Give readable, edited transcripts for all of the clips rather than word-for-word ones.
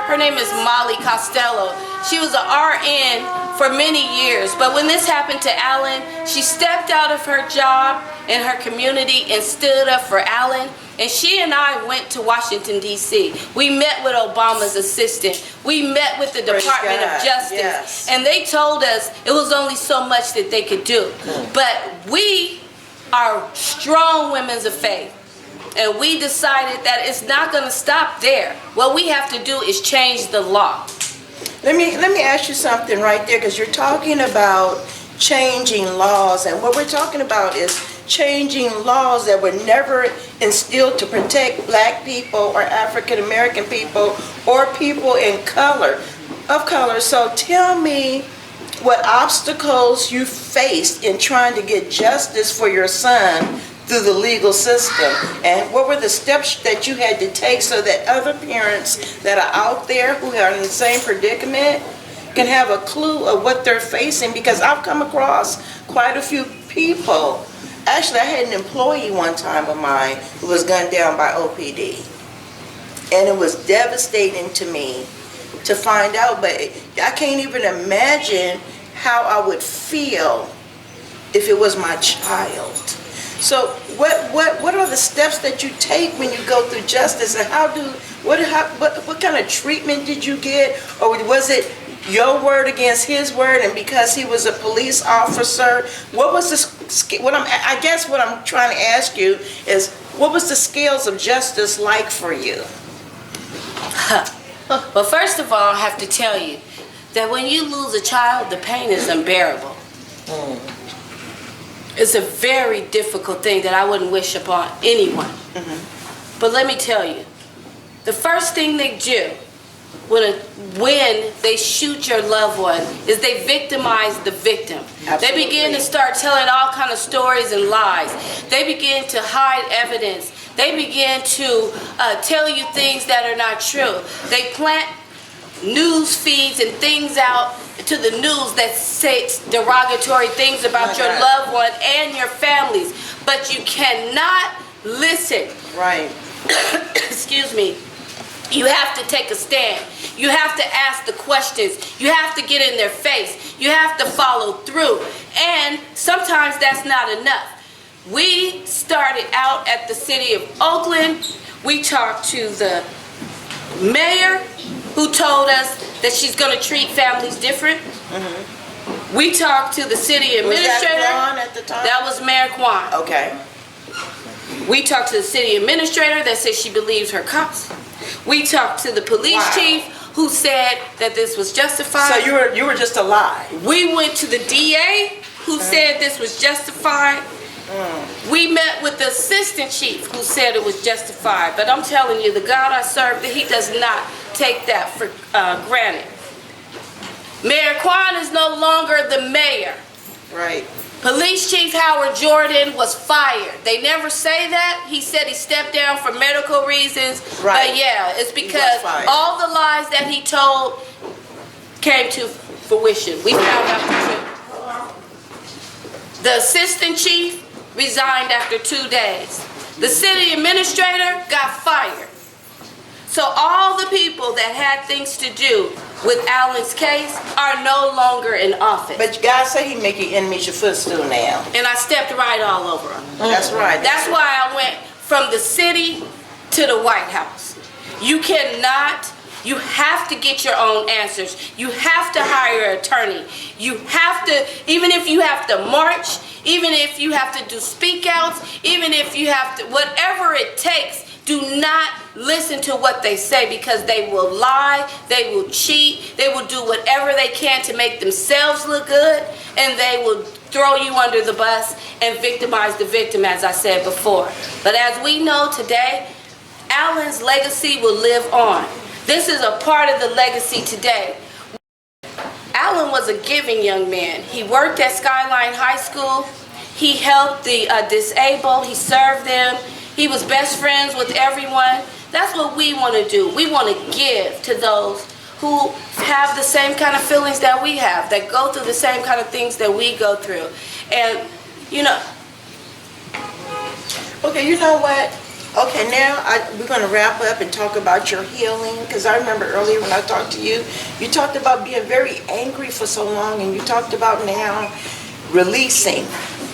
Her name is Molly Costello. She was an RN for many years, but when this happened to Alan, she stepped out of her job in her community and stood up for Alan. And she and I went to Washington, D.C. We met with Obama's assistant. We met with the Department of Justice. Yes. And they told us it was only so much that they could do. But we are strong women of faith. And we decided that it's not going to stop there. What we have to do is change the law. Let me ask you something right there, because you're talking about changing laws, and what we're talking about is changing laws that were never instilled to protect black people or African American people or people of color. So tell me what obstacles you faced in trying to get justice for your son through the legal system, and what were the steps that you had to take so that other parents that are out there who are in the same predicament can have a clue of what they're facing. Because I've come across quite a few people. Actually, I had an employee one time of mine who was gunned down by OPD, and it was devastating to me to find out, but I can't even imagine how I would feel if it was my child. So what are the steps that you take when you go through justice, and what kind of treatment did you get, or was it your word against his word, and because he was a police officer, what was I guess what I'm trying to ask you is, what was the scales of justice like for you? Well, first of all, I have to tell you that when you lose a child, the pain is unbearable. It's a very difficult thing that I wouldn't wish upon anyone. But let me tell you, the first thing they do when they shoot your loved one is they victimize the victim. Absolutely. They begin to start telling all kind of stories and lies. They begin to hide evidence. They begin to tell you things that are not true. They plant news feeds and things out to the news that say derogatory things about your loved one and your families, but you cannot listen. Right. Excuse me. You have to take a stand. You have to ask the questions. You have to get in their face. You have to follow through. And sometimes that's not enough. We started out at the city of Oakland. We talked to the mayor, who told us that she's going to treat families different. We talked to the city administrator. Was that Kwan at the time? That was Mayor Kwan. Okay. We talked to the city administrator that said she believes her cops. We talked to the police chief, who said that this was justified. So you were just a lie. We went to the DA, who said this was justified. We met with the assistant chief, who said it was justified. But I'm telling you, the God I serve, that he does not take that for granted. Mayor Kwan is no longer the mayor. Right. Police Chief Howard Jordan was fired. They never say that. He said he stepped down for medical reasons. Right. But yeah, it's because all the lies that he told came to fruition. We found out the truth. The assistant chief resigned after 2 days. The city administrator got fired. So all the people that had things to do with Alan's case are no longer in office. But God say he make your enemies your footstool now. And I stepped right all over them. That's right. That's why I went from the city to the White House. You have to get your own answers. You have to hire an attorney. You have to, even if you have to march, even if you have to do speak outs, even if you have to, whatever it takes, do not listen to what they say, because they will lie, they will cheat, they will do whatever they can to make themselves look good, and they will throw you under the bus and victimize the victim, as I said before. But as we know today, Alan's legacy will live on. This is a part of the legacy today. Alan was a giving young man. He worked at Skyline High School. He helped the disabled. He served them. He was best friends with everyone. That's what we want to do. We want to give to those who have the same kind of feelings that we have, that go through the same kind of things that we go through. And, you know. Okay, you know what? Okay, now we're going to wrap up and talk about your healing, because I remember earlier when I talked to you, you talked about being very angry for so long, and you talked about now releasing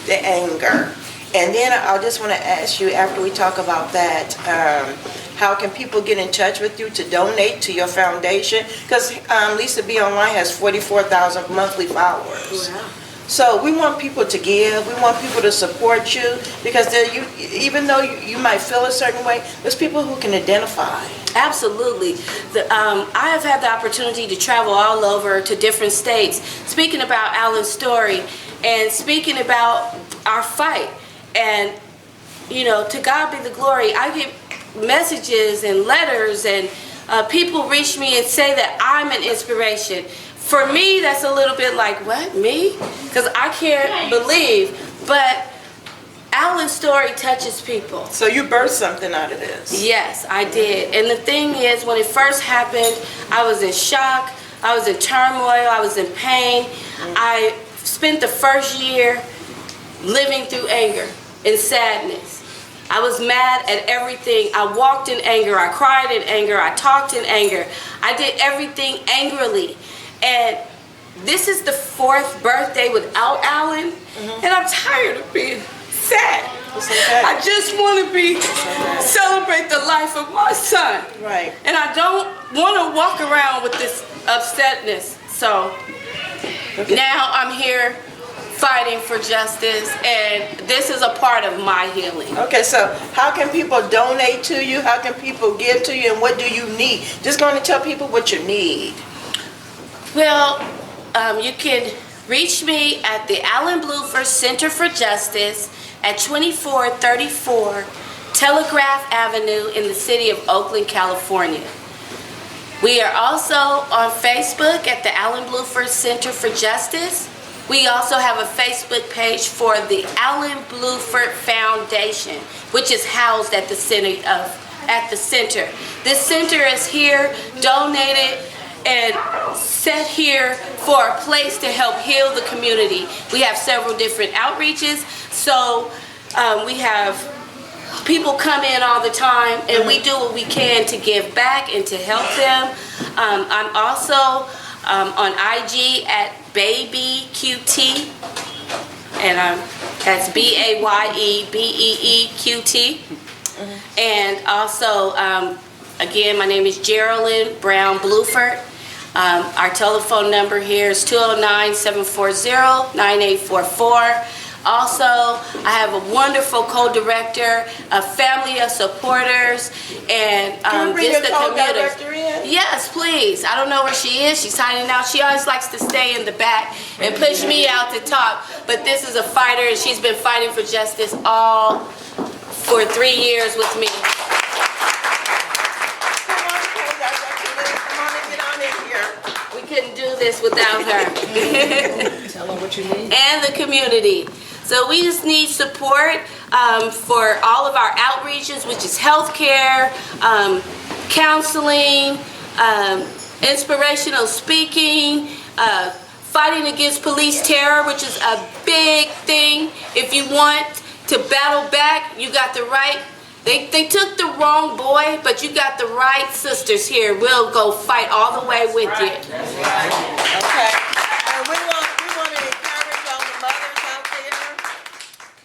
the anger. And then I just want to ask you, after we talk about that, how can people get in touch with you to donate to your foundation? Because Lisa B Online has 44,000 monthly followers. Wow. So we want people to give, we want people to support you, because even though you might feel a certain way, there's people who can identify. Absolutely. I have had the opportunity to travel all over to different states, speaking about Alan's story and speaking about our fight. And, you know, to God be the glory. I get messages and letters, and people reach me and say that I'm an inspiration. For me, that's a little bit like, what, me? Because I can't believe, but Alan's story touches people. So you birthed something out of this? Yes, I did. And the thing is, when it first happened, I was in shock, I was in turmoil, I was in pain. I spent the first year living through anger and sadness. I was mad at everything. I walked in anger, I cried in anger, I talked in anger. I did everything angrily. And this is the 4th birthday without Alan, and I'm tired of being sad. Okay. I just want to celebrate the life of my son. Right. And I don't want to walk around with this upsetness. So now I'm here fighting for justice, and this is a part of my healing. Okay, so how can people donate to you? How can people give to you, and what do you need? Just going to tell people what you need. Well, you can reach me at the Brown-Blueford Center for Justice at 2434 Telegraph Avenue in the city of Oakland, California. We are also on Facebook at the Brown-Blueford Center for Justice. We also have a Facebook page for the Brown-Blueford Foundation, which is housed at the center. This center is here, donated, and set here for a place to help heal the community. We have several different outreaches, so we have people come in all the time, and we do what we can to give back and to help them. I'm also on IG at BabyQT, and that's BAYEBEEQT. And also, again, my name is Jeralynn Brown-Blueford. Our telephone number here is 209-740-9844. Also, I have a wonderful co-director, a family of supporters, and Can you bring just your the community. co-director in? Yes, please. I don't know where she is. She's hiding out. She always likes to stay in the back and push me out to talk. But this is a fighter, and she's been fighting for justice all for 3 years with me. Couldn't do this without her. Tell them what you need. And the community. So we just need support for all of our outreaches, which is healthcare, counseling, inspirational speaking, fighting against police terror, which is a big thing. If you want to battle back, you got the right. They took the wrong boy, but you got the right sisters here. We'll go fight all the way with you. Okay. And we want to encourage all the mothers out there.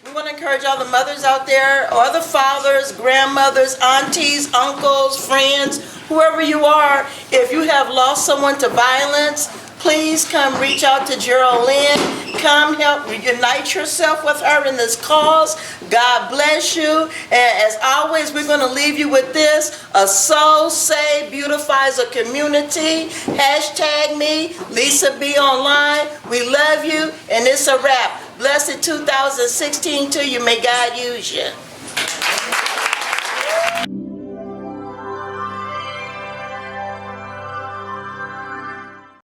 We want to encourage all the mothers out there, or the fathers, grandmothers, aunties, uncles, friends, whoever you are. If you have lost someone to violence, please come reach out to Jeralynn. Come help unite yourself with her in this cause. God bless you. And as always, we're going to leave you with this. A soul saved beautifies a community. # me, Lisa B Online. We love you, and it's a wrap. Blessed 2016 to you. May God use you.